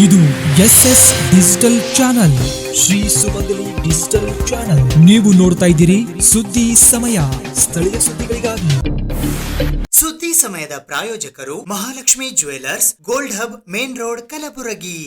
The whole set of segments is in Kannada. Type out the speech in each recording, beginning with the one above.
ಇದು SS ಡಿಜಿಟಲ್ ಚಾನಲ್, ಶ್ರೀ ಸುಮಂಗಲಿ ಡಿಜಿಟಲ್ ಚಾನಲ್. ನೀವು ನೋಡ್ತಾ ಇದ್ದೀರಿ ಸುದ್ದಿ ಸಮಯ, ಸ್ಥಳೀಯ ಸುದ್ದಿಗಳಿಗಾಗಿ. ಸುದ್ದಿ ಸಮಯದ ಪ್ರಾಯೋಜಕರು Mahalakshmi jewellers, gold hub, main road, Kalaburagi.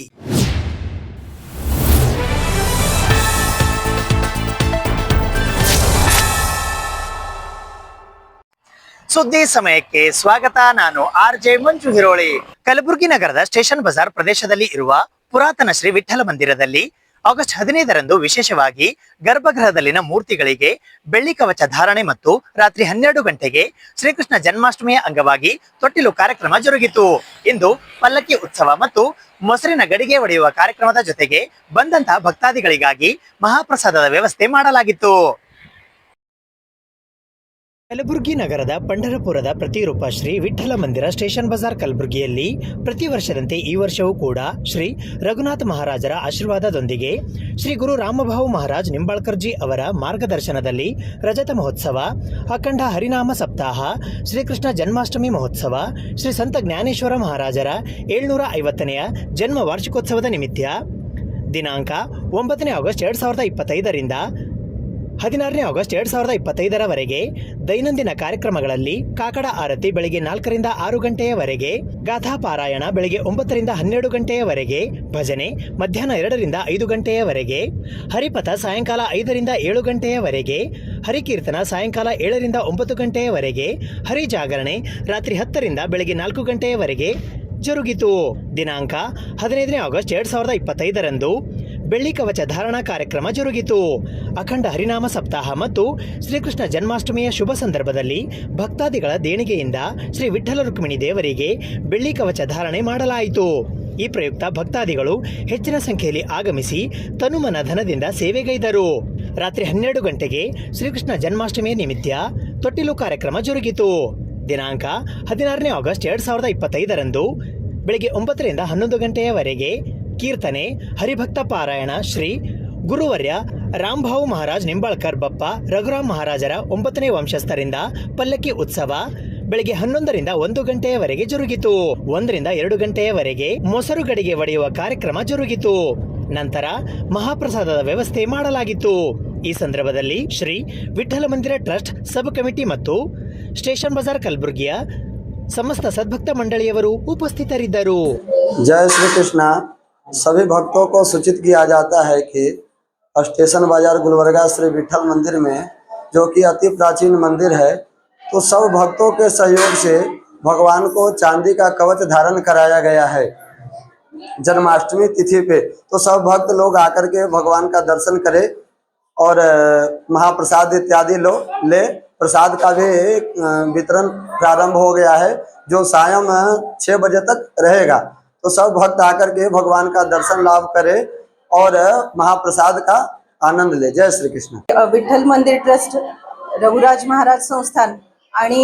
ಸುದ್ದಿ ಸಮಯಕ್ಕೆ ಸ್ವಾಗತ. ನಾನು RJ ಮಂಜು ಹಿರೋಳಿ. ಕಲಬುರಗಿ ನಗರದ ಸ್ಟೇಷನ್ ಬಜಾರ್ ಪ್ರದೇಶದಲ್ಲಿ ಇರುವ ಪುರಾತನ ಶ್ರೀ ವಿಠ್ಠಲ ಮಂದಿರದಲ್ಲಿ ಆಗಸ್ಟ್ 15ರಂದು ವಿಶೇಷವಾಗಿ ಗರ್ಭಗೃಹದಲ್ಲಿನ ಮೂರ್ತಿಗಳಿಗೆ ಬೆಳ್ಳಿ ಕವಚ ಧಾರಣೆ ಮತ್ತು ರಾತ್ರಿ 12 ಗಂಟೆಗೆ ಶ್ರೀಕೃಷ್ಣ ಜನ್ಮಾಷ್ಟಮಿಯ ಅಂಗವಾಗಿ ತೊಟ್ಟಿಲು ಕಾರ್ಯಕ್ರಮ ಜರುಗಿತು. ಇಂದು ಪಲ್ಲಕ್ಕಿ ಉತ್ಸವ ಮತ್ತು ಮೊಸರಿನ ಗಡಿಗೆ ಒಡೆಯುವ ಕಾರ್ಯಕ್ರಮದ ಜೊತೆಗೆ ಬಂದಂತಹ ಭಕ್ತಾದಿಗಳಿಗಾಗಿ ಮಹಾಪ್ರಸಾದದ ವ್ಯವಸ್ಥೆ ಮಾಡಲಾಗಿತ್ತು. ಕಲಬುರಗಿ ನಗರದ ಪಂಢರಪುರದ ಪ್ರತಿರೂಪ ಶ್ರೀ ವಿಠ್ಠಲ ಮಂದಿರ ಸ್ಟೇಷನ್ ಬಜಾರ್ ಕಲಬುರಗಿಯಲ್ಲಿ ಪ್ರತಿ ವರ್ಷದಂತೆ ಈ ವರ್ಷವೂ ಕೂಡ ಶ್ರೀ ರಘುನಾಥ ಮಹಾರಾಜರ ಆಶೀರ್ವಾದದೊಂದಿಗೆ ಶ್ರೀ ಗುರು ರಾಮಭಾವು ಮಹಾರಾಜ್ ನಿಂಬಾಳ್ಕರ್ಜಿ ಅವರ ಮಾರ್ಗದರ್ಶನದಲ್ಲಿ ರಜತ ಮಹೋತ್ಸವ, ಅಖಂಡ ಹರಿನಾಮ ಸಪ್ತಾಹ, ಶ್ರೀಕೃಷ್ಣ ಜನ್ಮಾಷ್ಟಮಿ ಮಹೋತ್ಸವ, ಶ್ರೀ ಸಂತ ಜ್ಞಾನೇಶ್ವರ ಮಹಾರಾಜರ 750ನೆಯ ಜನ್ಮ ವಾರ್ಷಿಕೋತ್ಸವದ ನಿಮಿತ್ತ ದಿನಾಂಕ 9 ಆಗಸ್ಟ್ 2025ರಿಂದ 16 ಆಗಸ್ಟ್ 2025ರವರೆಗೆ ದೈನಂದಿನ ಕಾರ್ಯಕ್ರಮಗಳಲ್ಲಿ ಕಾಕಡ ಆರತಿ ಬೆಳಗ್ಗೆ 4 ರಿಂದ 6 ಗಂಟೆಯವರೆಗೆ, ಗಾಥಾ ಪಾರಾಯಣ ಬೆಳಗ್ಗೆ 9 ರಿಂದ 12 ಗಂಟೆಯವರೆಗೆ, ಭಜನೆ ಮಧ್ಯಾಹ್ನ 2 ರಿಂದ 5 ಗಂಟೆಯವರೆಗೆ, ಹರಿಪಥ ಸಾಯಂಕಾಲ 5 ರಿಂದ 7 ಗಂಟೆಯವರೆಗೆ, ಹರಿಕೀರ್ತನ ಸಾಯಂಕಾಲ 7 ರಿಂದ 9 ಗಂಟೆಯವರೆಗೆ, ಹರಿಜಾಗರಣೆ ರಾತ್ರಿ 10 ರಿಂದ ಬೆಳಗ್ಗೆ 4 ಗಂಟೆಯವರೆಗೆ ಜರುಗಿತು. ದಿನಾಂಕ 15 ಆಗಸ್ಟ್ 2025ರಂದು ಬೆಳ್ಳಿ ಕವಚ ಧಾರಣಾ ಕಾರ್ಯಕ್ರಮ ಜರುಗಿತು. ಅಖಂಡ ಹರಿನಾಮ ಸಪ್ತಾಹ ಮತ್ತು ಶ್ರೀಕೃಷ್ಣ ಜನ್ಮಾಷ್ಟಮಿಯ ಶುಭ ಸಂದರ್ಭದಲ್ಲಿ ಭಕ್ತಾದಿಗಳ ದೇಣಿಗೆಯಿಂದ ಶ್ರೀ ವಿಠ್ಠಲ ರುಕ್ಮಿಣಿ ದೇವರಿಗೆ ಬೆಳ್ಳಿ ಕವಚ ಧಾರಣೆ ಮಾಡಲಾಯಿತು. ಈ ಪ್ರಯುಕ್ತ ಭಕ್ತಾದಿಗಳು ಹೆಚ್ಚಿನ ಸಂಖ್ಯೆಯಲ್ಲಿ ಆಗಮಿಸಿ ತನುಮನ ಧನದಿಂದ ಸೇವೆಗೈದರು. ರಾತ್ರಿ 12 ಗಂಟೆಗೆ ಶ್ರೀಕೃಷ್ಣ ಜನ್ಮಾಷ್ಟಮಿಯ ನಿಮಿತ್ತ ತೊಟ್ಟಿಲು ಕಾರ್ಯಕ್ರಮ ಜರುಗಿತು. ದಿನಾಂಕ 16 ಆಗಸ್ಟ್ 2025ರಂದು ಬೆಳಗ್ಗೆ 9 ರಿಂದ 11 ಗಂಟೆಯವರೆಗೆ ಕೀರ್ತನೆ, ಹರಿಭಕ್ತ ಪಾರಾಯಣ, ಶ್ರೀ ಗುರುವರ್ಯ ರಾಮಭಾವು ಮಹಾರಾಜ್ ನಿಂಬಾಳ್ಕರ್ ಬಪ್ಪ ರಘುರಾಮ್ ಮಹಾರಾಜರ 9ನೇ ವಂಶಸ್ಥರಿಂದ ಪಲ್ಲಕ್ಕಿ ಉತ್ಸವ ಬೆಳಗ್ಗೆ 11 ರಿಂದ 1 ಗಂಟೆಯವರೆಗೆ ಜರುಗಿತು. 1 ರಿಂದ 2 ಗಂಟೆಯವರೆಗೆ ಮೊಸರು ಗಡಿಗೆ ಒಡೆಯುವ ಕಾರ್ಯಕ್ರಮ ಜರುಗಿತು. ನಂತರ ಮಹಾಪ್ರಸಾದದ ವ್ಯವಸ್ಥೆ ಮಾಡಲಾಗಿತ್ತು. ಈ ಸಂದರ್ಭದಲ್ಲಿ ಶ್ರೀ ವಿಠ್ಠಲ ಮಂದಿರ ಟ್ರಸ್ಟ್ ಸಬ್ ಕಮಿಟಿ ಮತ್ತು ಸ್ಟೇಷನ್ ಬಜಾರ್ ಕಲಬುರಗಿಯ ಸಮಸ್ತ ಸದ್ಭಕ್ತ ಮಂಡಳಿಯವರು ಉಪಸ್ಥಿತರಿದ್ದರು. जय श्री कृष्णा। सभी भक्तों को सूचित किया जाता है कि स्टेशन बाजार गुलबर्गा श्री विठ्ठल मंदिर में, जो कि अति प्राचीन मंदिर है, तो सब भक्तों के सहयोग से भगवान को चांदी का कवच धारण कराया गया है जन्माष्टमी तिथि पे। तो सब भक्त लोग आकर के भगवान का दर्शन करें और महाप्रसाद इत्यादि ले। प्रसाद का भी वितरण प्रारंभ हो गया है, जो सायं 6 बजे तक रहेगा। तो सब भक्त आकर के भगवान का दर्शन लाभ करें और महाप्रसाद का आनंद ले। जय श्री कृष्ण। विठ्ठल मंदिर ट्रस्ट, रघुराज महाराज संस्थान आणि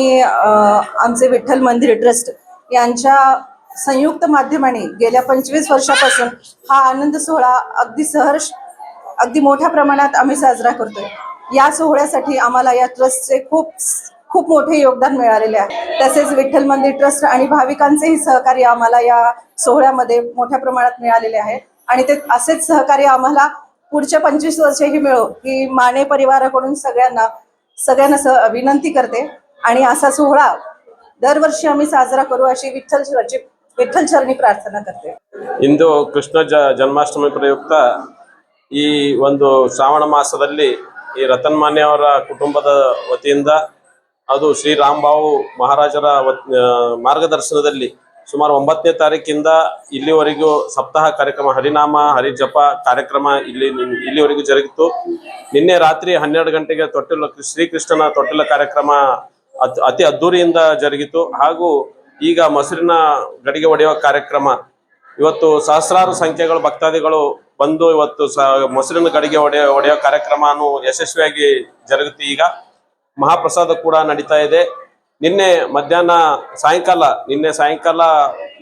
आमचे विठ्ठल मंदिर ट्रस्ट यांच्या संयुक्त माध्यमाने गेल्या 25 वर्षापासून हा आनंद सोहळा अगदी सहर्ष, अगदी मोठ्या प्रमाणात आम्ही साजरा करतोय. या सोहळ्यासाठी आम्हाला या ट्रस्टचे खूप मोठे योगदान मिळालेले आहे. तसेच विठ्ठल मंदिर ट्रस्ट आणि भाविकांचेही सहकार्य आम्हाला या सोहळ्यामध्ये मोठ्या प्रमाणात मिळालेले आहे आणि ते असेच सहकार्य आम्हाला पुढच्या 25 वर्षेही मिळो ही माने परिवाराकडून सगळ्यांना विनंती करते. आणि असा सोहळा दरवर्षी आम्ही साजरा करू अशी विठ्ठल चरणी प्रार्थना करते. ಇಂದು ಕೃಷ್ಣ ಜನ್ಮಾಷ್ಟಮಿ ಪ್ರಯುಕ್ತ ಈ ಒಂದು ಶ್ರಾವಣ ಮಾಸದಲ್ಲಿ ಈ ರತನ್ಮಾನ್ಯ ಅವರ ಕುಟುಂಬದ ವತಿಯಿಂದ, ಅದು ಶ್ರೀ ರಾಮಭಾವು ಮಹಾರಾಜರ ಮಾರ್ಗದರ್ಶನದಲ್ಲಿ ಸುಮಾರು 9ನೇ ತಾರೀಕಿಂದ ಇಲ್ಲಿವರೆಗೂ ಸಪ್ತಾಹ ಕಾರ್ಯಕ್ರಮ, ಹರಿನಾಮ ಹರಿಜಪ ಕಾರ್ಯಕ್ರಮ ಇಲ್ಲಿವರೆಗೂ ಜರುಗಿತು. ನಿನ್ನೆ ರಾತ್ರಿ 12 ಗಂಟೆಗೆ ಶ್ರೀಕೃಷ್ಣನ ತೊಟ್ಟಿಲ ಕಾರ್ಯಕ್ರಮ ಅತಿ ಅದ್ದೂರಿಯಿಂದ ಜರುಗಿತು. ಹಾಗೂ ಈಗ ಮೊಸರಿನ ಗಡಿಗೆ ಒಡೆಯುವ ಕಾರ್ಯಕ್ರಮ, ಇವತ್ತು ಸಹಸ್ರಾರು ಸಂಖ್ಯೆಗಳು ಭಕ್ತಾದಿಗಳು ಬಂದು ಇವತ್ತು ಮೊಸರಿನ ಗಡಿಗೆ ಒಡೆಯುವ ಕಾರ್ಯಕ್ರಮನು ಯಶಸ್ವಿಯಾಗಿ ಜರುಗುತ್ತೆ. ಈಗ ಮಹಾಪ್ರಸಾದ ಕೂಡ ನಡೀತಾ ಇದೆ. ನಿನ್ನೆ ಸಾಯಂಕಾಲ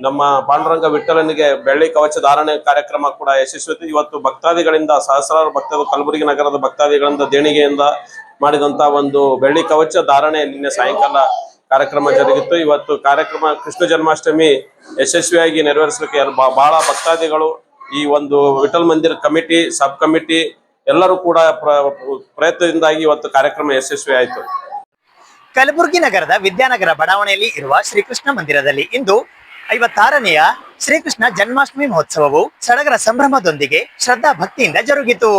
ನಮ್ಮ ಪಾಂಡುರಂಗ ವಿಠ್ಠಲನಿಗೆ ಬೆಳ್ಳಿ ಕವಚ ಧಾರಣೆ ಕಾರ್ಯಕ್ರಮ ಕೂಡ ಯಶಸ್ವಿ. ಇವತ್ತು ಭಕ್ತಾದಿಗಳಿಂದ ಸಹಸ್ರಾರು ಭಕ್ತರು, ಕಲಬುರಗಿ ನಗರದ ಭಕ್ತಾದಿಗಳಿಂದ ದೇಣಿಗೆಯಿಂದ ಮಾಡಿದಂತ ಒಂದು ಬೆಳ್ಳಿ ಕವಚ ಧಾರಣೆ ನಿನ್ನೆ ಸಾಯಂಕಾಲ ಕಾರ್ಯಕ್ರಮ ಜರುಗಿತ್ತು. ಇವತ್ತು ಕಾರ್ಯಕ್ರಮ ಕೃಷ್ಣ ಜನ್ಮಾಷ್ಟಮಿ ಯಶಸ್ವಿಯಾಗಿ ನೆರವೇರಿಸಲಿಕ್ಕೆ ಬಹಳ ಭಕ್ತಾದಿಗಳು, ಈ ಒಂದು ವಿಠಲ್ ಮಂದಿರ ಕಮಿಟಿ, ಸಬ್ ಕಮಿಟಿ ಎಲ್ಲರೂ ಕೂಡ ಪ್ರಯತ್ನದಿಂದಾಗಿ ಇವತ್ತು ಕಾರ್ಯಕ್ರಮ ಯಶಸ್ವಿ ಆಯಿತು. ಕಲಬುರಗಿ ನಗರದ ವಿದ್ಯಾನಗರ ಬಡಾವಣೆಯಲ್ಲಿ ಇರುವ ಶ್ರೀಕೃಷ್ಣ ಮಂದಿರದಲ್ಲಿ ಇಂದು 56ನೇಯ ಶ್ರೀಕೃಷ್ಣ ಜನ್ಮಾಷ್ಟಮಿ ಮಹೋತ್ಸವವು ಸಡಗರ ಸಂಭ್ರಮದೊಂದಿಗೆ ಶ್ರದ್ಧಾ ಭಕ್ತಿಯಿಂದ ಜರುಗಿತು.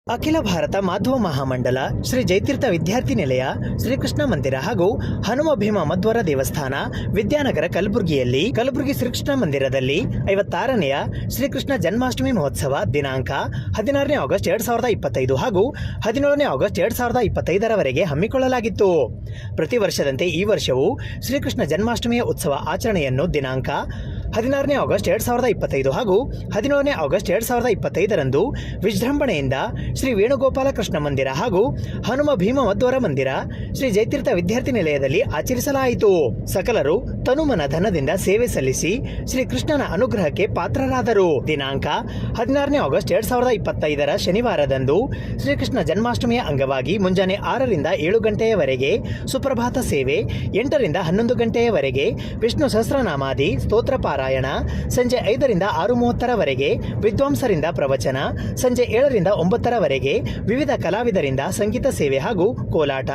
ಅಖಿಲ ಭಾರತ ಮಾಧ್ವ ಮಹಾಮಂಡಲ ಶ್ರೀ ಜಯತೀರ್ಥ ವಿದ್ಯಾರ್ಥಿ ನಿಲಯ ಶ್ರೀಕೃಷ್ಣ ಮಂದಿರ ಹಾಗೂ ಹನುಮ ಭೀಮ ಮಧ್ವರ ದೇವಸ್ಥಾನ ವಿದ್ಯಾನಗರ ಕಲಬುರಗಿ ಶ್ರೀಕೃಷ್ಣ ಮಂದಿರದಲ್ಲಿ 56ನೇಯ ಶ್ರೀಕೃಷ್ಣ ಜನ್ಮಾಷ್ಟಮಿ ಮಹೋತ್ಸವ ದಿನಾಂಕ 16ನೇ ಆಗಸ್ಟ್ 2025 ಹಾಗೂ 17ನೇ ಆಗಸ್ಟ್ 2025ರವರೆಗೆ ಹಮ್ಮಿಕೊಳ್ಳಲಾಗಿತ್ತು. ಪ್ರತಿ ವರ್ಷದಂತೆ ಈ ವರ್ಷವೂ ಶ್ರೀಕೃಷ್ಣ ಜನ್ಮಾಷ್ಟಮಿಯ ಉತ್ಸವ ಆಚರಣೆಯನ್ನು ದಿನಾಂಕ 16ನೇ ಆಗಸ್ಟ್ 2025 ಹಾಗೂ 17ನೇ ಆಗಸ್ಟ್ 2025ರಂದು ವಿಜೃಂಭಣೆಯಿಂದ ಶ್ರೀ ವೇಣುಗೋಪಾಲ ಕೃಷ್ಣ ಮಂದಿರ ಹಾಗೂ ಹನುಮ ಭೀಮ ಮಧ್ವರ ಮಂದಿರ ಶ್ರೀ ಜಯತೀರ್ಥ ವಿದ್ಯಾರ್ಥಿ ನಿಲಯದಲ್ಲಿ ಆಚರಿಸಲಾಯಿತು. ಸಕಲರು ತನುಮನ ಧನದಿಂದ ಸೇವೆ ಸಲ್ಲಿಸಿ ಶ್ರೀ ಕೃಷ್ಣನ ಅನುಗ್ರಹಕ್ಕೆ ಪಾತ್ರರಾದರು. ದಿನಾಂಕ 16ನೇ ಆಗಸ್ಟ್ 2025ರ ಶನಿವಾರದಂದು ಶ್ರೀಕೃಷ್ಣ ಜನ್ಮಾಷ್ಟಮಿಯ ಅಂಗವಾಗಿ ಮುಂಜಾನೆ 6ರಿಂದ 7 ಗಂಟೆಯವರೆಗೆ ಸುಪ್ರಭಾತ ಸೇವೆ, 8ರಿಂದ 11 ಗಂಟೆಯವರೆಗೆ ವಿಷ್ಣು ಸಹಸ್ರನಾಮಾದಿ ಸ್ತೋತ್ರ ಪಾರಾಯಣ, ಸಂಜೆ 5ರಿಂದ 6:30ರವರೆಗೆ ವಿದ್ವಾಂಸರಿಂದ ಪ್ರವಚನ, ಸಂಜೆ 7ರಿಂದ 9ರವರೆಗೆ ವಿವಿಧ ಕಲಾವಿದರಿಂದ ಸಂಗೀತ ಸೇವೆ ಹಾಗೂ ಕೋಲಾಟ,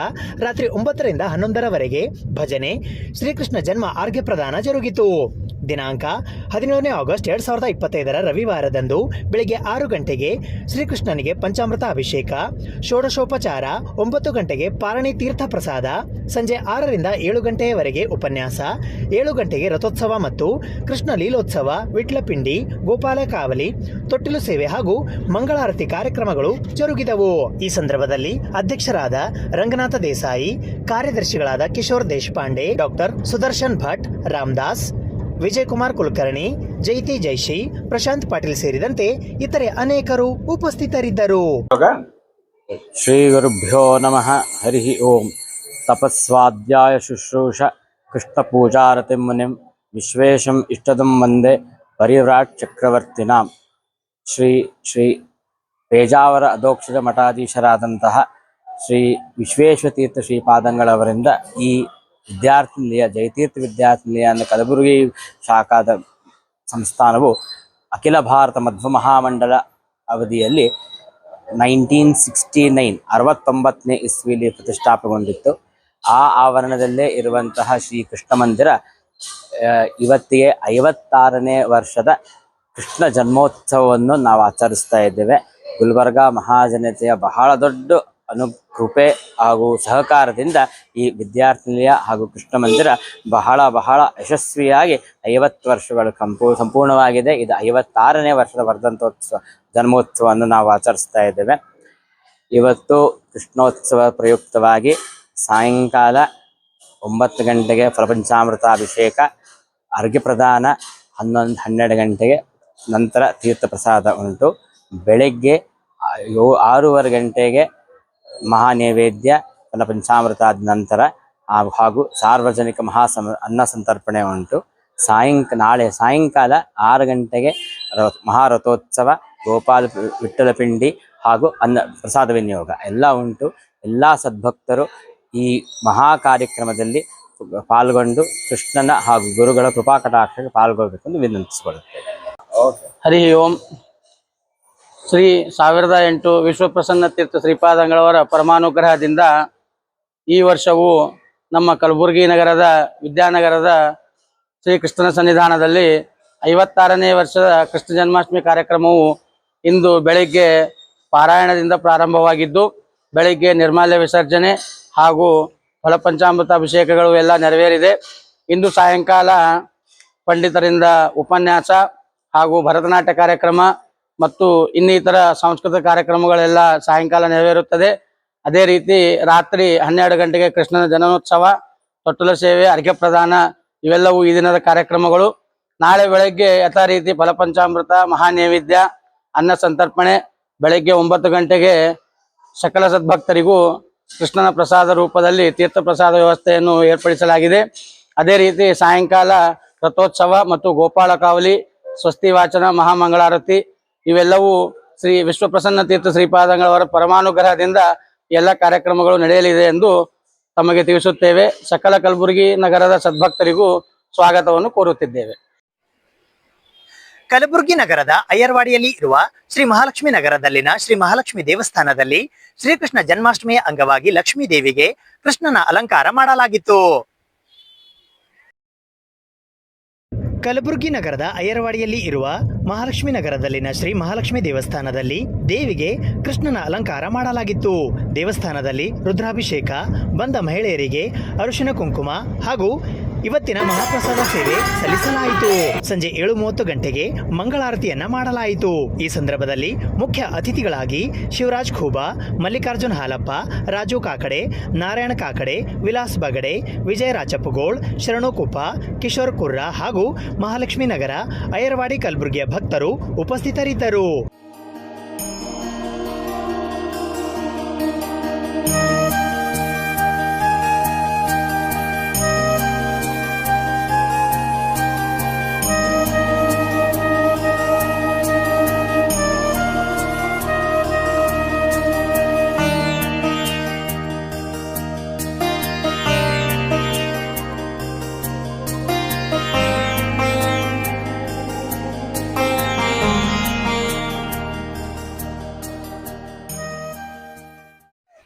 ರಾತ್ರಿ 9ರಿಂದ 11ರವರೆಗೆ ಭಜನೆ, ಶ್ರೀಕೃಷ್ಣ ಜನ್ಮ ಆರ್ಘ್ಯ ಪ್ರದಾನ ಜರುಗಿತು. ದಿನಾಂಕ 17ನೇ ಆಗಸ್ಟ್ 2025ರ ರವಿವಾರದಂದು ಬೆಳಗ್ಗೆ 6 ಗಂಟೆಗೆ ಶ್ರೀಕೃಷ್ಣನಿಗೆ ಪಂಚಾಮೃತ ಅಭಿಷೇಕ, ಷೋಡಶೋಪಚಾರ, 9 ಗಂಟೆಗೆ ಪಾರಣಿ ತೀರ್ಥ ಪ್ರಸಾದ, ಸಂಜೆ 6ರಿಂದ 7 ಗಂಟೆಯವರೆಗೆ ಉಪನ್ಯಾಸ, 7 ಗಂಟೆಗೆ ರಥೋತ್ಸವ ಮತ್ತು ಕೃಷ್ಣ ಲೀಲೋತ್ಸವ, ವಿಟ್ಲಪಿಂಡಿ, ಗೋಪಾಲ ಕಾವಲಿ, ತೊಟ್ಟಿಲು ಸೇವೆ ಹಾಗೂ ಮಂಗಳಾರತಿ ಕಾರ್ಯಕ್ರಮಗಳು ಜರುಗಿದವು. ಈ ಸಂದರ್ಭದಲ್ಲಿ ಅಧ್ಯಕ್ಷರಾದ ರಂಗನಾಥ ದೇಸಾಯಿ, ಕಾರ್ಯದರ್ಶಿಗಳಾದ ಕಿಶೋರ್ ದೇಶಪಾಂಡೆ, ಡಾಕ್ಟರ್ ಸುದರ್ಶನ್ ಭಟ್, ರಾಮದಾಸ್, ವಿಜಯ್ ಕುಮಾರ್ ಕುಲಕರ್ಣಿ, ಜೈತಿ ಜೈಶಿ, ಪ್ರಶಾಂತ್ ಪಾಟೀಲ್ ಸೇರಿದಂತೆ ಇತರೆ ಅನೇಕರು ಉಪಸ್ಥಿತರಿದ್ದರು. ಶ್ರೀ ಗುರುಭ್ಯೋ ನಮಃ. ಹರಿ ಓಂ. ತಪಸ್ವಾಧ್ಯಾಯ ಶುಶ್ರೂಷ ಕೃಷ್ಣ ಪೂಜಾರತಿ ಮುನಿಂ ವಿಶ್ವೇಶಂ ಇಷ್ಟದಂ ವಂದೇ ಪರಿವ್ರಾಟ್ ಚಕ್ರವರ್ತಿನಾಂ. ಶ್ರೀ ಪೇಜಾವರ ಅಧೋಕ್ಷರ ಮಠಾಧೀಶರಾದಂತಹ ಶ್ರೀ ವಿಶ್ವೇಶ್ವತೀರ್ಥ ಶ್ರೀಪಾದಂಗಳವರಿಂದ ಈ ವಿದ್ಯಾರ್ಥಿ ನಿಲಯ, ಜಯತೀರ್ಥ ವಿದ್ಯಾರ್ಥಿ ನಿಲಯ ಅಂದರೆ ಕಲಬುರಗಿ ಶಾಖಾದ ಸಂಸ್ಥಾನವು ಅಖಿಲ ಭಾರತ ಮಧ್ವ ಮಹಾಮಂಡಲ ಅವಧಿಯಲ್ಲಿ 1969 69ನೇ ಇಸ್ವಿಲಿ ಪ್ರತಿಷ್ಠಾಪನೆಗೊಂಡಿತ್ತು. ಆ ಆವರಣದಲ್ಲೇ ಇರುವಂತಹ ಶ್ರೀ ಕೃಷ್ಣ ಮಂದಿರ ಇವತ್ತಿಗೆ 56ನೇ ವರ್ಷದ ಕೃಷ್ಣ ಜನ್ಮೋತ್ಸವವನ್ನು ನಾವು ಆಚರಿಸ್ತಾ ಇದ್ದೇವೆ. ಗುಲ್ಬರ್ಗಾ ಮಹಾಜನತೆಯ ಬಹಳ ದೊಡ್ಡ ಅನುಕೃಪೆ ಹಾಗೂ ಸಹಕಾರದಿಂದ ಈ ವಿದ್ಯಾರ್ಥಿ ನಿಲಯ ಹಾಗೂ ಕೃಷ್ಣ ಮಂದಿರ ಬಹಳ ಯಶಸ್ವಿಯಾಗಿ 50 ವರ್ಷಗಳು ಸಂಪೂರ್ಣವಾಗಿದೆ. ಇದು 56ನೇ ವರ್ಷದ ವರ್ಧಂತೋತ್ಸವ ಜನ್ಮೋತ್ಸವವನ್ನು ನಾವು ಆಚರಿಸ್ತಾ ಇದ್ದೇವೆ. ಇವತ್ತು ಕೃಷ್ಣೋತ್ಸವ ಪ್ರಯುಕ್ತವಾಗಿ ಸಾಯಂಕಾಲ 9 ಗಂಟೆಗೆ ಪ್ರಪಂಚಾಮೃತಾಭಿಷೇಕ, ಅರ್ಘ್ಯ ಪ್ರದಾನ, 11-12 ಗಂಟೆಗೆ ನಂತರ ತೀರ್ಥ ಪ್ರಸಾದ ಉಂಟು. ಬೆಳಗ್ಗೆ 6:15 ಗಂಟೆಗೆ ಮಹಾನೈವೇದ್ಯ, ಪಂಚಾಮೃತಾದ ನಂತರ ಹಾಗೂ ಸಾರ್ವಜನಿಕ ಅನ್ನ ಸಂತರ್ಪಣೆ ಉಂಟು. ನಾಳೆ ಸಾಯಂಕಾಲ 6 ಗಂಟೆಗೆ ಮಹಾರಥೋತ್ಸವ, ಗೋಪಾಲ ವಿಠಲಪಿಂಡಿ ಹಾಗೂ ಪ್ರಸಾದ ವಿನಿಯೋಗ ಎಲ್ಲ ಉಂಟು. ಎಲ್ಲ ಸದ್ಭಕ್ತರು ಈ ಮಹಾ ಕಾರ್ಯಕ್ರಮದಲ್ಲಿ ಪಾಲ್ಗೊಂಡು ಕೃಷ್ಣನ ಹಾಗೂ ಗುರುಗಳ ಕೃಪಾ ಕಟಾಕ್ಷಕ್ಕೆ ಪಾಲ್ಗೊಳ್ಬೇಕೆಂದು ವಿನಂತಿಸಿಕೊಳ್ಳುತ್ತೇವೆ. ಹರಿ ಓಂ. ಶ್ರೀ 1008 ವಿಶ್ವಪ್ರಸನ್ನ ತೀರ್ಥ ಶ್ರೀಪಾದಂಗಳವರ ಪರಮಾನುಗ್ರಹದಿಂದ ಈ ವರ್ಷವೂ ನಮ್ಮ ಕಲಬುರಗಿ ನಗರದ ವಿದ್ಯಾನಗರದ ಶ್ರೀಕೃಷ್ಣನ ಸನ್ನಿಧಾನದಲ್ಲಿ 56ನೇ ವರ್ಷದ ಕೃಷ್ಣ ಜನ್ಮಾಷ್ಟಮಿ ಕಾರ್ಯಕ್ರಮವು ಇಂದು ಬೆಳಿಗ್ಗೆ ಪಾರಾಯಣದಿಂದ ಪ್ರಾರಂಭವಾಗಿದ್ದು, ಬೆಳಿಗ್ಗೆ ನಿರ್ಮಾಲ್ಯ ವಿಸರ್ಜನೆ ಹಾಗೂ ಫಲಪಂಚಾಮೃತ ಅಭಿಷೇಕಗಳು ಎಲ್ಲ ನೆರವೇರಿದೆ. ಇಂದು ಸಾಯಂಕಾಲ ಪಂಡಿತರಿಂದ ಉಪನ್ಯಾಸ ಹಾಗೂ ಭರತನಾಟ್ಯ ಕಾರ್ಯಕ್ರಮ ಮತ್ತು ಇನ್ನಿತರ ಸಾಂಸ್ಕೃತಿಕ ಕಾರ್ಯಕ್ರಮಗಳೆಲ್ಲ ಸಾಯಂಕಾಲ ನೆರವೇರುತ್ತದೆ. ಅದೇ ರೀತಿ ರಾತ್ರಿ 12 ಗಂಟೆಗೆ ಕೃಷ್ಣನ ಜನನೋತ್ಸವ, ತೊಟ್ಟಲ ಸೇವೆ, ಅರ್ಘ್ಯ ಪ್ರದಾನ ಇವೆಲ್ಲವೂ ಈ ದಿನದ ಕಾರ್ಯಕ್ರಮಗಳು. ನಾಳೆ ಬೆಳಗ್ಗೆ ಯಥಾ ರೀತಿ ಫಲಪಂಚಾಮೃತ, ಮಹಾನೈವೇದ್ಯ, ಅನ್ನ ಸಂತರ್ಪಣೆ, ಬೆಳಗ್ಗೆ 9 ಗಂಟೆಗೆ ಸಕಲ ಸದ್ಭಕ್ತರಿಗೂ ಕೃಷ್ಣನ ಪ್ರಸಾದ ರೂಪದಲ್ಲಿ ತೀರ್ಥ ಪ್ರಸಾದ ವ್ಯವಸ್ಥೆಯನ್ನು ಏರ್ಪಡಿಸಲಾಗಿದೆ. ಅದೇ ರೀತಿ ಸಾಯಂಕಾಲ ರಥೋತ್ಸವ ಮತ್ತು ಗೋಪಾಲ ಕಾವಲಿ, ಸ್ವಸ್ತಿ ವಾಚನ, ಮಹಾಮಂಗಳಾರತಿ ಇವೆಲ್ಲವೂ ಶ್ರೀ ವಿಶ್ವಪ್ರಸನ್ನ ತೀರ್ಥ ಶ್ರೀಪಾದಂಗಳವರ ಪರಮಾನುಗ್ರಹದಿಂದ ಎಲ್ಲ ಕಾರ್ಯಕ್ರಮಗಳು ನಡೆಯಲಿದೆ ಎಂದು ತಮಗೆ ತಿಳಿಸುತ್ತೇವೆ. ಸಕಲ ಕಲಬುರಗಿ ನಗರದ ಸದ್ಭಕ್ತರಿಗೂ ಸ್ವಾಗತವನ್ನು ಕೋರುತ್ತಿದ್ದೇವೆ. ಕಲಬುರಗಿ ನಗರದ ಅಯ್ಯರ್ವಾಡಿಯಲ್ಲಿ ಇರುವ ಶ್ರೀ ಮಹಾಲಕ್ಷ್ಮಿ ನಗರದಲ್ಲಿನ ಶ್ರೀ ಮಹಾಲಕ್ಷ್ಮಿ ದೇವಸ್ಥಾನದಲ್ಲಿ ಶ್ರೀಕೃಷ್ಣ ಜನ್ಮಾಷ್ಟಮಿಯ ಅಂಗವಾಗಿ ಲಕ್ಷ್ಮೀ ದೇವಿಗೆ ಕೃಷ್ಣನ ಅಲಂಕಾರ ಮಾಡಲಾಗಿತ್ತು. ಕಲಬುರಗಿ ನಗರದ ಅಯ್ಯರ್ವಾಡಿಯಲ್ಲಿ ಇರುವ ಮಹಾಲಕ್ಷ್ಮಿ ನಗರದಲ್ಲಿನ ಶ್ರೀ ಮಹಾಲಕ್ಷ್ಮಿ ದೇವಸ್ಥಾನದಲ್ಲಿ ದೇವಿಗೆ ಕೃಷ್ಣನ ಅಲಂಕಾರ ಮಾಡಲಾಗಿತ್ತು. ದೇವಸ್ಥಾನದಲ್ಲಿ ರುದ್ರಾಭಿಷೇಕ, ಬಂದ ಮಹಿಳೆಯರಿಗೆ ಅರಿಶಿನ ಕುಂಕುಮ ಹಾಗೂ ಇವತ್ತಿನ ಮಹಾಪ್ರಸಾದ ಸೇವೆ ಸಲ್ಲಿಸಲಾಯಿತು. ಸಂಜೆ 7:30 ಗಂಟೆಗೆ ಮಂಗಳಾರತಿಯನ್ನ ಮಾಡಲಾಯಿತು. ಈ ಸಂದರ್ಭದಲ್ಲಿ ಮುಖ್ಯ ಅತಿಥಿಗಳಾಗಿ ಶಿವರಾಜ್ ಖೂಬಾ, ಮಲ್ಲಿಕಾರ್ಜುನ್ ಹಾಲಪ್ಪ, ರಾಜು ಕಾಕಡೆ, ನಾರಾಯಣ ಕಾಕಡೆ, ವಿಲಾಸ್ ಬಗಡೆ, ವಿಜಯ ರಾಚಪ್ಪಗೋಳ್, ಶರಣು ಕುಪ್ಪ, ಕಿಶೋರ್ ಕುರ್ರಾ ಹಾಗೂ ಮಹಾಲಕ್ಷ್ಮಿ ನಗರ ಅಯ್ಯರ್ವಾಡಿ ಕಲಬುರಗಿಯ ಭಕ್ತರು ಉಪಸ್ಥಿತರಿದ್ದರು.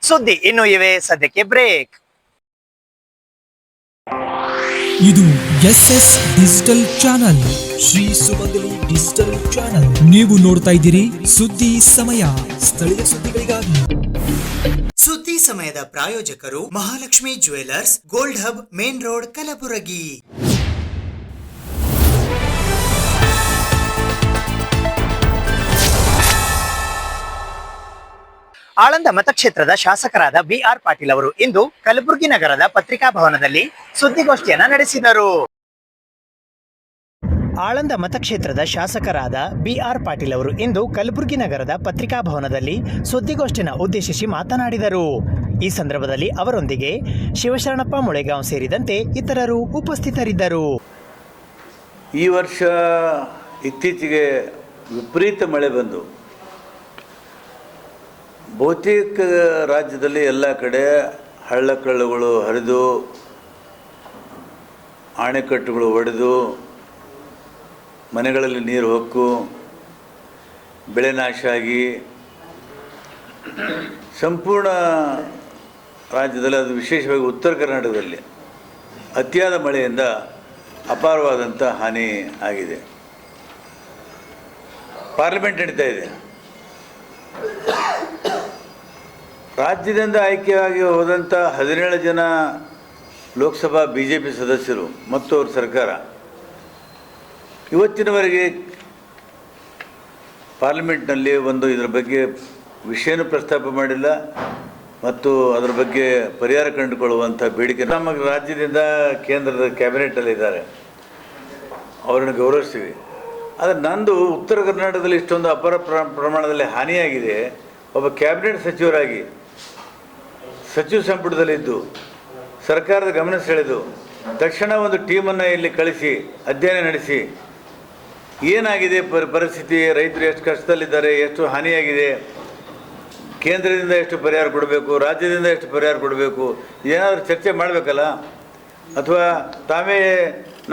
ಸುದ್ದಿ ಇನ್ನು ಇವೆ, ಸದ್ಯಕ್ಕೆ ಬ್ರೇಕ್. ಇದು SS ಡಿಜಿಟಲ್ ಚಾನಲ್, ಶ್ರೀ ಸುಮಂಗಲಿ ಡಿಜಿಟಲ್ ಚಾನಲ್. ನೀವು ನೋಡ್ತಾ ಇದ್ದೀರಿ ಸುದ್ದಿ ಸಮಯ, ಸ್ಥಳೀಯ ಸುದ್ದಿಗಳಿಗಾಗಿ. ಸುದ್ದಿ ಸಮಯದ ಪ್ರಾಯೋಜಕರು Mahalakshmi jewellers, gold hub, main road, Kalaburagi. Aland ಮತಕ್ಷೇತ್ರದ ಶಾಸಕರಾದ BR ಪಾಟೀಲ್ ಅವರು ಇಂದು ಕಲಬುರಗಿ ನಗರದ ಪತ್ರಿಕಾ ಭವನದಲ್ಲಿ ಸುದ್ದಿಗೋಷ್ಠಿಯನ್ನ ನಡೆಸಿದರು. ಆಳಂದ ಮತಕ್ಷೇತ್ರದ ಶಾಸಕರಾದ BR ಪಾಟೀಲ್ ಅವರು ಇಂದು ಕಲಬುರಗಿ ನಗರದ ಪತ್ರಿಕಾ ಭವನದಲ್ಲಿ ಸುದ್ದಿಗೋಷ್ಠಿಯನ್ನು ಉದ್ದೇಶಿಸಿ ಮಾತನಾಡಿದರು. ಈ ಸಂದರ್ಭದಲ್ಲಿ ಅವರೊಂದಿಗೆ ಶಿವಶರಣಪ್ಪ ಮುಳೆಗಾಂವ್ ಸೇರಿದಂತೆ ಇತರರು ಉಪಸ್ಥಿತರಿದ್ದರು. ಈ ವರ್ಷ ಇತ್ತೀಚೆಗೆ ವಿಪರೀತ ಮಳೆ ಬಂದು ಬಹುತೇಕ ರಾಜ್ಯದಲ್ಲಿ ಎಲ್ಲ ಕಡೆ ಹಳ್ಳಕೊಳ್ಳಗಳು ಹರಿದು, ಅಣೆಕಟ್ಟುಗಳು ಒಡೆದು, ಮನೆಗಳಲ್ಲಿ ನೀರು ಹೊಕ್ಕು, ಬೆಳೆ ನಾಶ ಆಗಿ ಸಂಪೂರ್ಣ ರಾಜ್ಯದಲ್ಲಿ, ಅದು ವಿಶೇಷವಾಗಿ ಉತ್ತರ ಕರ್ನಾಟಕದಲ್ಲಿ ಅತಿಯಾದ ಮಳೆಯಿಂದ ಅಪಾರವಾದಂಥ ಹಾನಿ ಆಗಿದೆ. ಪಾರ್ಲಿಮೆಂಟ್ ನಡೀತಾ ಇದೆ. ರಾಜ್ಯದಿಂದ ಆಯ್ಕೆಯಾಗಿ ಹೋದಂಥ 17 ಜನ ಲೋಕಸಭಾ BJP ಸದಸ್ಯರು ಮತ್ತು ಅವ್ರ ಸರ್ಕಾರ ಇವತ್ತಿನವರೆಗೆ ಪಾರ್ಲಿಮೆಂಟ್ನಲ್ಲಿ ಇದರ ಬಗ್ಗೆ ವಿಷಯನೂ ಪ್ರಸ್ತಾಪ ಮಾಡಿಲ್ಲ ಮತ್ತು ಅದರ ಬಗ್ಗೆ ಪರಿಹಾರ ಕಂಡುಕೊಳ್ಳುವಂಥ ಬೇಡಿಕೆ ನಮ್ಮ ರಾಜ್ಯದಿಂದ ಕೇಂದ್ರದ ಕ್ಯಾಬಿನೆಟಲ್ಲಿದ್ದಾರೆ, ಅವರನ್ನು ಗೌರವಿಸ್ತೀವಿ. ಆದರೆ ನಂದು ಉತ್ತರ ಕರ್ನಾಟಕದಲ್ಲಿ ಇಷ್ಟೊಂದು ಅಪಾರ ಪ್ರಮಾಣದಲ್ಲಿ ಹಾನಿಯಾಗಿದೆ. ಒಬ್ಬ ಕ್ಯಾಬಿನೆಟ್ ಸಚಿವರಾಗಿ ಸಚಿವ ಸಂಪುಟದಲ್ಲಿದ್ದು ಸರ್ಕಾರದ ಗಮನ ಸೆಳೆದು ತಕ್ಷಣ ಒಂದು ಟೀಮನ್ನು ಇಲ್ಲಿ ಕಳಿಸಿ ಅಧ್ಯಯನ ನಡೆಸಿ ಏನಾಗಿದೆ ಪರಿಸ್ಥಿತಿ, ರೈತರು ಎಷ್ಟು ಕಷ್ಟದಲ್ಲಿದ್ದಾರೆ, ಎಷ್ಟು ಹಾನಿಯಾಗಿದೆ, ಕೇಂದ್ರದಿಂದ ಎಷ್ಟು ಪರಿಹಾರ ಕೊಡಬೇಕು, ರಾಜ್ಯದಿಂದ ಎಷ್ಟು ಪರಿಹಾರ ಕೊಡಬೇಕು, ಏನಾದರೂ ಚರ್ಚೆ ಮಾಡಬೇಕಲ್ಲ. ಅಥವಾ ತಾವೇ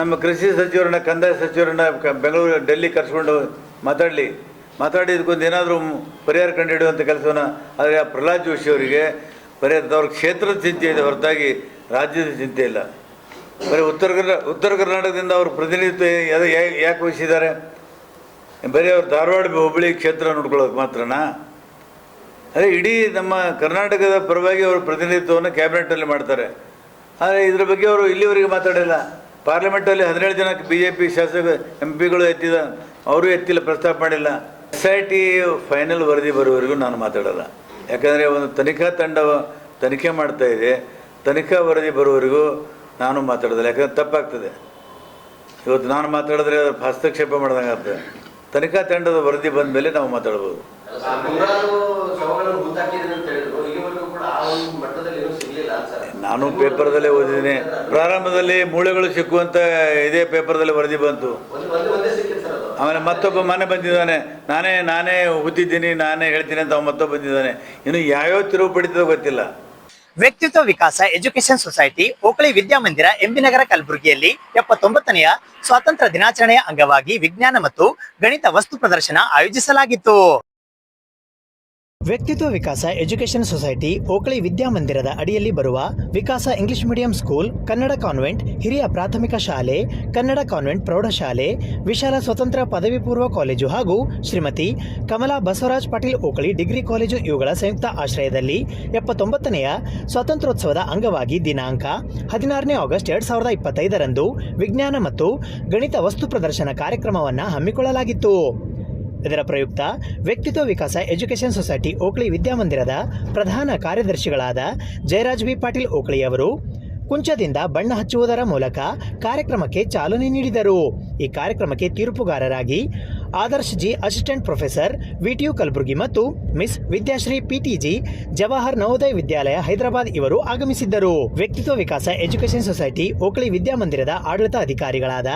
ನಮ್ಮ ಕೃಷಿ ಸಚಿವರನ್ನ, ಕಂದಾಯ ಸಚಿವರನ್ನ ಬೆಂಗಳೂರು, ಡೆಲ್ಲಿ ಕರೆಸ್ಕೊಂಡು ಮಾತಾಡಿ ಇದಕ್ಕೊಂದು ಏನಾದರೂ ಪರಿಹಾರ ಕಂಡುಹಿಡಿಯುವಂಥ ಕೆಲಸವನ್ನು. ಆದರೆ ಆ ಪ್ರಹ್ಲಾದ್ ಜೋಶಿ ಅವರಿಗೆ ಅವ್ರ ಕ್ಷೇತ್ರದ ಚಿಂತೆ ಇದೆ ಹೊರತಾಗಿ ರಾಜ್ಯದ ಚಿಂತೆ ಇಲ್ಲ. ಬರೀ ಉತ್ತರ ಕರ್ನಾಟಕದಿಂದ ಅವರು ಪ್ರತಿನಿಧಿತ್ವ ಯಾಕೆ ವಹಿಸಿದ್ದಾರೆ? ಬರೀ ಅವ್ರು ಧಾರವಾಡ, ಹುಬ್ಬಳ್ಳಿ ಕ್ಷೇತ್ರ ನೋಡ್ಕೊಳ್ಳೋಕೆ ಮಾತ್ರನಾ? ಅದೇ ಇಡೀ ನಮ್ಮ ಕರ್ನಾಟಕದ ಪರವಾಗಿ ಅವರು ಪ್ರತಿನಿಧಿತ್ವವನ್ನು ಕ್ಯಾಬಿನೆಟಲ್ಲಿ ಮಾಡ್ತಾರೆ. ಆದರೆ ಇದರ ಬಗ್ಗೆ ಅವರು ಇಲ್ಲಿವರೆಗೆ ಮಾತಾಡಿಲ್ಲ. ಪಾರ್ಲಿಮೆಂಟಲ್ಲಿ 17 ಜನ BJP ಶಾಸಕ MP ಗಳು ಅವರು ಎತ್ತಿಲ್ಲ, ಪ್ರಸ್ತಾಪ ಮಾಡಿಲ್ಲ. SIT ಫೈನಲ್ ವರದಿ ಬರುವವರೆಗೂ ನಾನು ಮಾತಾಡಲ್ಲ. ಯಾಕಂದರೆ ಒಂದು ತನಿಖಾ ತಂಡ ತನಿಖೆ ಮಾಡ್ತಾ ಇದೆ, ತನಿಖಾ ವರದಿ ಬರುವವರೆಗೂ ನಾನು ಮಾತಾಡೋದಿಲ್ಲ. ಯಾಕಂದರೆ ತಪ್ಪಾಗ್ತದೆ. ಇವತ್ತು ನಾನು ಮಾತಾಡಿದ್ರೆ ಹಸ್ತಕ್ಷೇಪ ಮಾಡ್ದಂಗೆ ಆಗ್ತದೆ. ತನಿಖಾ ತಂಡದ ವರದಿ ಬಂದ ಮೇಲೆ ನಾವು ಮಾತಾಡ್ಬೋದು. ನಾನು ಪೇಪರ್ದಲ್ಲೇ ಓದಿದ್ದೀನಿ. ಪ್ರಾರಂಭದಲ್ಲಿ ಮೂಳೆಗಳು ಸಿಕ್ಕುವಂತ ಇದೇ ಪೇಪರ್ದಲ್ಲಿ ವರದಿ ಬಂತು. ಆಮೇಲೆ ಮತ್ತೊಬ್ಬ ಮನೆ ಬಂದಿದ್ದಾನೆ, ನಾನೇ ಹುತ್ತಿದ್ದೀನಿ, ನಾನೇ ಹೇಳ್ತೀನಿ ಅಂತ ಮತ್ತೊಬ್ಬ ಬಂದಿದ್ದಾನೆ. ಇನ್ನು ಯಾವ್ಯಾವ ತಿರುವು ಪಡಿತದೋ ಗೊತ್ತಿಲ್ಲ. ವ್ಯಕ್ತಿತ್ವ ವಿಕಾಸ ಎಜುಕೇಶನ್ ಸೊಸೈಟಿ ಓಕಳಿ ವಿದ್ಯಾಮಂದಿರ ಎಂಬಿ ನಗರ ಕಲಬುರಗಿಯಲ್ಲಿ 79ನೆಯ ಸ್ವಾತಂತ್ರ್ಯ ದಿನಾಚರಣೆಯ ಅಂಗವಾಗಿ ವಿಜ್ಞಾನ ಮತ್ತು ಗಣಿತ ವಸ್ತು ಪ್ರದರ್ಶನ ಆಯೋಜಿಸಲಾಗಿತ್ತು. ವ್ಯಕ್ತಿತ್ವ ವಿಕಾಸ ಎಜುಕೇಶನ್ ಸೊಸೈಟಿ ಓಕಳಿ ವಿದ್ಯಾಮಂದಿರದ ಅಡಿಯಲ್ಲಿ ಬರುವ ವಿಕಾಸ English medium school, Kannada convent ಹಿರಿಯ ಪ್ರಾಥಮಿಕ ಶಾಲೆ, ಕನ್ನಡ ಕಾನ್ವೆಂಟ್ ಪ್ರೌಢಶಾಲೆ, ವಿಶಾಲ ಸ್ವತಂತ್ರ ಪದವಿ ಪೂರ್ವ ಕಾಲೇಜು ಹಾಗೂ ಶ್ರೀಮತಿ ಕಮಲಾ ಬಸವರಾಜ್ ಪಾಟೀಲ್ ಓಕಳಿ ಡಿಗ್ರಿ ಕಾಲೇಜು ಇವುಗಳ ಸಂಯುಕ್ತ ಆಶ್ರಯದಲ್ಲಿ 79ನೆಯ ಸ್ವಾತಂತ್ರ್ಯೋತ್ಸವದ ಅಂಗವಾಗಿ ದಿನಾಂಕ 16ನೇ ಆಗಸ್ಟ್ 2025ರಂದು ವಿಜ್ಞಾನ ಮತ್ತು ಗಣಿತ ವಸ್ತು ಪ್ರದರ್ಶನ ಕಾರ್ಯಕ್ರಮವನ್ನು ಹಮ್ಮಿಕೊಳ್ಳಲಾಗಿತ್ತು. ಇದರ ಪ್ರಯುಕ್ತ ವ್ಯಕ್ತಿತ್ವ ವಿಕಾಸ ಎಜುಕೇಶನ್ ಸೊಸೈಟಿ ಓಕಳಿ ವಿದ್ಯಾಮಂದಿರದ ಪ್ರಧಾನ ಕಾರ್ಯದರ್ಶಿಗಳಾದ ಜಯರಾಜ್ ಬಿ ಪಾಟೀಲ್ ಓಕಳಿ ಅವರು ಕುಂಚದಿಂದ ಬಣ್ಣ ಹಚ್ಚುವುದರ ಮೂಲಕ ಕಾರ್ಯಕ್ರಮಕ್ಕೆ ಚಾಲನೆ ನೀಡಿದರು. ಈ ಕಾರ್ಯಕ್ರಮಕ್ಕೆ ತೀರ್ಪುಗಾರರಾಗಿ Adarsh G assistant professor VTU Kalaburagi ಮತ್ತು ಮಿಸ್ ವಿದ್ಯಾಶ್ರೀ ಪಿಟಿಜಿ ಜವಾಹರ್ ನವೋದಯ ವಿದ್ಯಾಲಯ ಹೈದರಾಬಾದ್ ಇವರು ಆಗಮಿಸಿದ್ದರು. ವ್ಯಕ್ತಿತ್ವ ವಿಕಾಸ ಎಜುಕೇಶನ್ ಸೊಸೈಟಿ ಓಕಳಿ ವಿದ್ಯಾಮಂದಿರದ ಆಡಳಿತ ಅಧಿಕಾರಿಗಳಾದ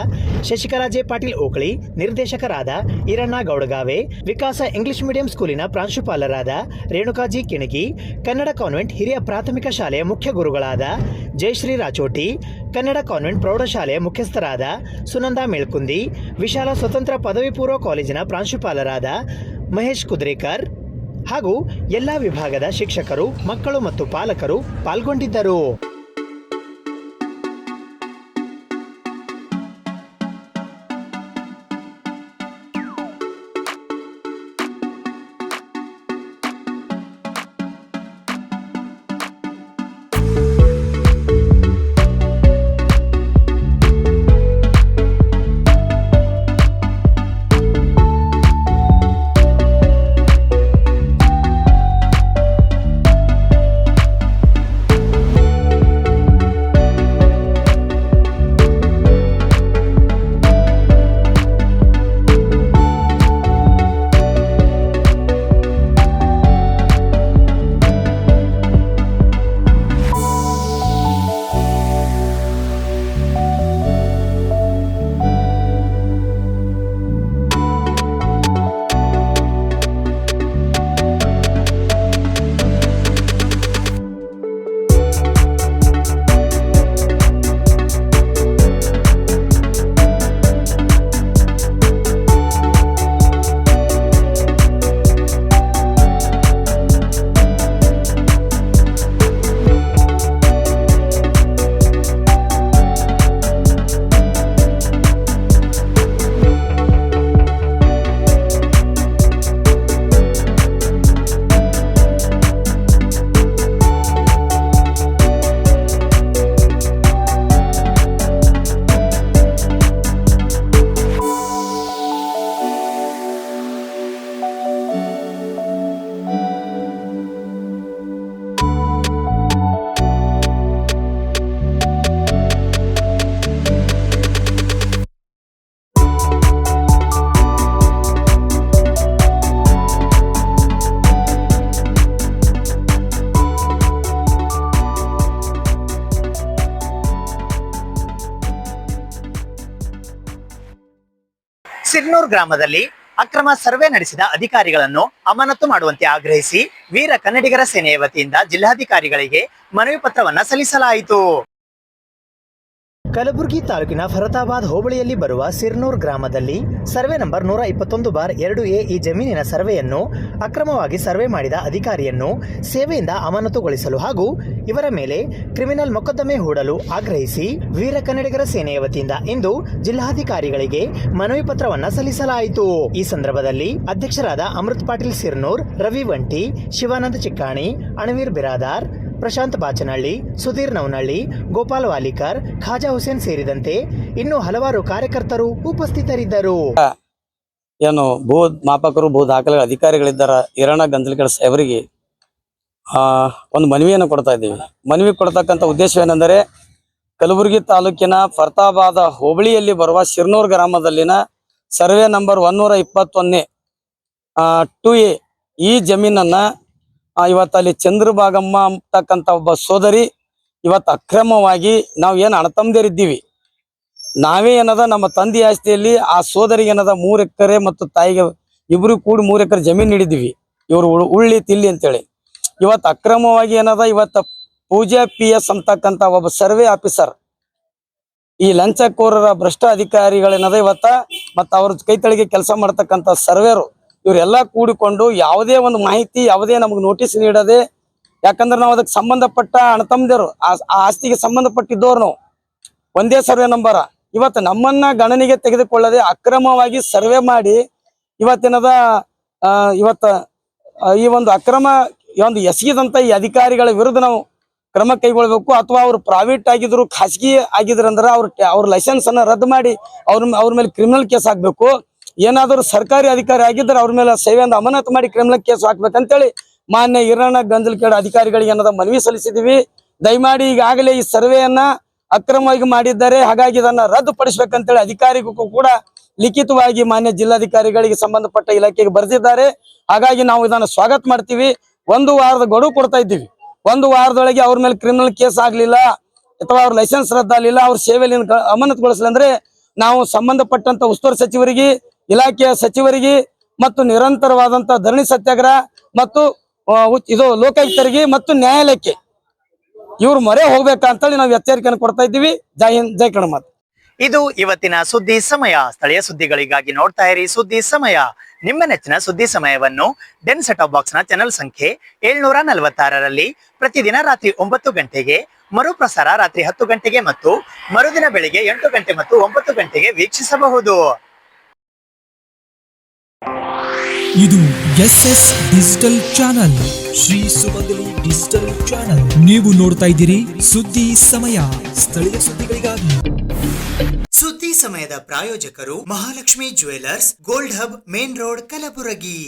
ಶಶಿಕಲಾ ಜೆ ಪಾಟೀಲ್ ಓಕಳಿ, ನಿರ್ದೇಶಕರಾದ ಈರಣ್ಣ ಗೌಡಗಾವೆ, ವಿಕಾಸ ಇಂಗ್ಲಿಷ್ ಮೀಡಿಯಂ ಸ್ಕೂಲಿನ ಪ್ರಾಂಶುಪಾಲರಾದ ರೇಣುಕಾಜಿ ಕಿಣಗಿ, ಕನ್ನಡ ಕಾನ್ವೆಂಟ್ ಹಿರಿಯ ಪ್ರಾಥಮಿಕ ಶಾಲೆಯ ಮುಖ್ಯ ಗುರುಗಳಾದ ಜಯಶ್ರೀ ರಾಚೋಟಿ, ಕನ್ನಡ ಕಾನ್ವೆಂಟ್ ಪ್ರೌಢಶಾಲೆಯ ಮುಖ್ಯಸ್ಥರಾದ ಸುನಂದಾ ಮೇಳ್ಕುಂದಿ, ವಿಶಾಲ ಸ್ವತಂತ್ರ ಪದವಿ ಪೂರ್ವ ಕಾಲೇಜಿನ ಪ್ರಾಂಶುಪಾಲರಾದ ಮಹೇಶ್ ಕುದ್ರೇಕರ್ ಹಾಗೂ ಎಲ್ಲ ವಿಭಾಗದ ಶಿಕ್ಷಕರು, ಮಕ್ಕಳು ಮತ್ತು ಪಾಲಕರು ಪಾಲ್ಗೊಂಡಿದ್ದರು. ಸಿರ್ನೂರ್ ಗ್ರಾಮದಲ್ಲಿ ಅಕ್ರಮ ಸರ್ವೆ ನಡೆಸಿದ ಅಧಿಕಾರಿಗಳನ್ನು ಅಮಾನತು ಮಾಡುವಂತೆ ಆಗ್ರಹಿಸಿ ವೀರ ಕನ್ನಡಿಗರ ಸೇನೆಯ ವತಿಯಿಂದ ಜಿಲ್ಲಾಧಿಕಾರಿಗಳಿಗೆ ಮನವಿ ಪತ್ರವನ್ನು ಸಲ್ಲಿಸಲಾಯಿತು. ಕಲಬುರಗಿ ತಾಲೂಕಿನ ಫರತಾಬಾದ್ ಹೋಬಳಿಯಲ್ಲಿ ಬರುವ ಸಿರ್ನೂರ್ ಗ್ರಾಮದಲ್ಲಿ ಸರ್ವೆ ನಂಬರ್ 121/2A ಈ ಜಮೀನಿನ ಸರ್ವೆಯನ್ನು ಅಕ್ರಮವಾಗಿ ಸರ್ವೆ ಮಾಡಿದ ಅಧಿಕಾರಿಯನ್ನು ಸೇವೆಯಿಂದ ಅಮಾನತುಗೊಳಿಸಲು ಹಾಗೂ ಇವರ ಮೇಲೆ ಕ್ರಿಮಿನಲ್ ಮೊಕದ್ದಮೆ ಹೂಡಲು ಆಗ್ರಹಿಸಿ ವೀರ ಕನ್ನಡಿಗರ ಸೇನೆಯ ವತಿಯಿಂದ ಇಂದು ಜಿಲ್ಲಾಧಿಕಾರಿಗಳಿಗೆ ಮನವಿ ಪತ್ರವನ್ನು ಸಲ್ಲಿಸಲಾಯಿತು. ಈ ಸಂದರ್ಭದಲ್ಲಿ ಅಧ್ಯಕ್ಷರಾದ ಅಮೃತ್ ಪಾಟೀಲ್ ಸಿರ್ನೂರ್, ರವಿ ವಂಟಿ, ಶಿವಾನಂದ ಚಿಕ್ಕಾಣಿ, ಅಣವೀರ್ ಬಿರಾದಾರ್, ಪ್ರಶಾಂತ್ ಬಾಚನಹಳ್ಳಿ, ಸುಧೀರ್ ನವನಹಳ್ಳಿ, ಗೋಪಾಲ್ ವಾಲಿಕರ್, ಖಾಜಾ ಹುಸೇನ್ ಸೇರಿದಂತೆ ಇನ್ನೂ ಹಲವಾರು ಕಾರ್ಯಕರ್ತರು ಉಪಸ್ಥಿತರಿದ್ದರು. ಏನು ಭೂ ಮಾಪಕರು, ಭೂ ದಾಖಲೆ ಅಧಿಕಾರಿಗಳಿದ್ದಾರ ಈರಣ್ಣ ಗಂಜಲ್ಕರ್ ಸಾಹೇಬರಿಗೆ ಒಂದು ಮನವಿಯನ್ನು ಕೊಡ್ತಾ ಇದ್ದೀವಿ. ಮನವಿ ಕೊಡ್ತಕ್ಕಂಥ ಉದ್ದೇಶ ಏನೆಂದರೆ, ಕಲಬುರಗಿ ತಾಲೂಕಿನ ಫರ್ತಾಬಾದ ಹೋಬಳಿಯಲ್ಲಿ ಬರುವ ಸಿರ್ನೂರ್ ಗ್ರಾಮದಲ್ಲಿನ ಸರ್ವೆ ನಂಬರ್ 121 2A ಈ ಜಮೀನನ್ನ ಇವತ್ತು ಅಲ್ಲಿ ಚಂದ್ರಭಾಗಮ್ಮ ಅಂತಕ್ಕಂಥ ಒಬ್ಬ ಸೋದರಿ ಇವತ್ತು ಅಕ್ರಮವಾಗಿ ನಾವು ಏನು ಅಣ್ಣತಮ್ಮದಿರಿದ್ದೀವಿ, ನಾವೇ ಏನದ ನಮ್ಮ ತಂದೆ ಆಸ್ತಿಯಲ್ಲಿ ಆ ಸೋದರಿಗೆ ಏನದ 3 ಎಕರೆ ಮತ್ತು ತಾಯಿಗೆ ಇಬ್ರು ಕೂಡಿ 3 ಎಕರೆ ಜಮೀನು ನೀಡಿದ್ದೀವಿ. ಇವರು ಉಳ್ಳಿ ತಿಲ್ಲಿ ಅಂತೇಳಿ ಇವತ್ತು ಅಕ್ರಮವಾಗಿ ಏನದ ಇವತ್ತು ಪೂಜಾ PS ಅಂತಕ್ಕಂಥ ಒಬ್ಬ ಸರ್ವೆ ಆಫೀಸರ್ ಈ ಲಂಚಕೋರರ ಭ್ರಷ್ಟ ಅಧಿಕಾರಿಗಳೇನದ ಇವತ್ತ ಮತ್ತು ಅವ್ರ ಕೈ ತೆಳಗೆ ಕೆಲಸ ಮಾಡ್ತಕ್ಕಂಥ ಸರ್ವೇರು ಇವರೆಲ್ಲ ಕೂಡಿಕೊಂಡು ಯಾವುದೇ ಒಂದು ಮಾಹಿತಿ ಯಾವುದೇ ನಮಗೆ ನೋಟಿಸ್ ನೀಡದೆ, ಯಾಕಂದ್ರೆ ನಾವು ಅದಕ್ಕೆ ಸಂಬಂಧಪಟ್ಟ ಅಣ್ಣತಮ್ಮದೇರು ಆ ಆಸ್ತಿಗೆ ಸಂಬಂಧಪಟ್ಟಿದ್ದವ್ರು ನಾವು ಒಂದೇ ಸರ್ವೆ ನಂಬರ ಇವತ್ತು ನಮ್ಮನ್ನ ಗಣನೆಗೆ ತೆಗೆದುಕೊಳ್ಳದೆ ಅಕ್ರಮವಾಗಿ ಸರ್ವೆ ಮಾಡಿ ಇವತ್ತೇನದ ಈ ಒಂದು ಅಕ್ರಮ ಒಂದು ಎಸಗಿದಂತ ಈ ಅಧಿಕಾರಿಗಳ ವಿರುದ್ಧ ನಾವು ಕ್ರಮ ಕೈಗೊಳ್ಬೇಕು. ಅಥವಾ ಅವ್ರು ಪ್ರೈವೇಟ್ ಆಗಿದ್ರು ಖಾಸಗಿ ಆಗಿದ್ರು ಅಂದ್ರೆ ಅವ್ರ ಲೈಸೆನ್ಸ್ ಅನ್ನ ರದ್ದು ಮಾಡಿ ಅವ್ರ ಮೇಲೆ ಕ್ರಿಮಿನಲ್ ಕೇಸ್ ಹಾಕ್ಬೇಕು. ಏನಾದರೂ ಸರ್ಕಾರಿ ಅಧಿಕಾರಿ ಆಗಿದ್ರೆ ಅವ್ರ ಮೇಲೆ ಸೇವೆಯಿಂದ ಅಮಾನತು ಮಾಡಿ ಕ್ರಿಮಿನಲ್ ಕೇಸ್ ಹಾಕ್ಬೇಕಂತೇಳಿ ಮಾನ್ಯ ಹಿರಣ್ಣ ಗಂಜಲಕೇಡ್ ಅಧಿಕಾರಿಗಳಿಗೆ ಏನದ ಮನವಿ ಸಲ್ಲಿಸಿದೀವಿ. ದಯಮಾಡಿ ಈಗಾಗಲೇ ಈ ಸರ್ವೆಯನ್ನ ಅಕ್ರಮವಾಗಿ ಮಾಡಿದ್ದಾರೆ, ಹಾಗಾಗಿ ಇದನ್ನ ರದ್ದುಪಡಿಸಬೇಕಂತೇಳಿ ಅಧಿಕಾರಿಗೂ ಕೂಡ ಲಿಖಿತವಾಗಿ ಮಾನ್ಯ ಜಿಲ್ಲಾಧಿಕಾರಿಗಳಿಗೆ ಸಂಬಂಧಪಟ್ಟ ಇಲಾಖೆಗೆ ಬರೆದಿದ್ದಾರೆ. ಹಾಗಾಗಿ ನಾವು ಇದನ್ನ ಸ್ವಾಗತ ಮಾಡ್ತೀವಿ. 1 ವಾರದ ಗಡುವು ಕೊಡ್ತಾ ಇದ್ದೀವಿ. 1 ವಾರದೊಳಗೆ ಅವ್ರ ಮೇಲೆ ಕ್ರಿಮಿನಲ್ ಕೇಸ್ ಆಗ್ಲಿಲ್ಲ ಅಥವಾ ಅವ್ರ ಲೈಸೆನ್ಸ್ ರದ್ದಾಗಲಿಲ್ಲ, ಅವ್ರ ಸೇವೆಯಲ್ಲಿ ಅಮಾನತುಗೊಳಿಸಲಿಲ್ಲ ಅಂದ್ರೆ ನಾವು ಸಂಬಂಧಪಟ್ಟಂತ ಉಸ್ತುವಾರಿ ಸಚಿವರಿಗೆ, ಇಲಾಖೆಯ ಸಚಿವರಿಗೆ ಮತ್ತು ನಿರಂತರವಾದಂತ ಧರಣಿ ಸತ್ಯಾಗ್ರಹ ಮತ್ತು ಇದು ಲೋಕಾಯುಕ್ತರಿಗೆ ಮತ್ತು ನ್ಯಾಯಾಲಯಕ್ಕೆ ಇವ್ರು ಮೊರೆ ಹೋಗ್ಬೇಕಂತೇಳಿ ನಾವು ಎಚ್ಚರಿಕೆಯನ್ನು ಕೊಡ್ತಾ ಇದ್ದೀವಿ. ಜೈ ಹಿಂದ್, ಜೈ ಕನ್ನಡ ಮಾತು. ಇದು ಇವತ್ತಿನ ಸುದ್ದಿ ಸಮಯ. ಸ್ಥಳೀಯ ಸುದ್ದಿಗಳಿಗಾಗಿ ನೋಡ್ತಾ ಇರಿ ಸುದ್ದಿ ಸಮಯ. ನಿಮ್ಮ ನೆಚ್ಚಿನ ಸುದ್ದಿ ಸಮಯವನ್ನು ಡೆನ್ ಸೆಟ್ ಆಫ್ ಬಾಕ್ಸ್ ನ ಚಾನೆಲ್ ಸಂಖ್ಯೆ 746ರಲ್ಲಿ ಪ್ರತಿದಿನ ರಾತ್ರಿ 9 ಗಂಟೆಗೆ, ಮರುಪ್ರಸಾರ ರಾತ್ರಿ 10 ಗಂಟೆಗೆ ಮತ್ತು ಮರುದಿನ ಬೆಳಿಗ್ಗೆ 8 ಗಂಟೆ ಮತ್ತು 9 ಗಂಟೆಗೆ ವೀಕ್ಷಿಸಬಹುದು. ಇದು SS ಡಿಜಿಟಲ್ ಚಾನಲ್, ಶ್ರೀ ಸುಮಂಗಲಿ ಡಿಜಿಟಲ್ ಚಾನಲ್. ನೀವು ನೋಡ್ತಾ ಇದ್ದೀರಿ ಸುದ್ದಿ ಸಮಯ, ಸ್ಥಳೀಯ ಸುದ್ದಿಗಳಿಗಾಗಿ. ಸುದ್ದಿ ಸಮಯದ ಪ್ರಾಯೋಜಕರು Mahalakshmi jewellers, gold hub, main road, Kalaburagi.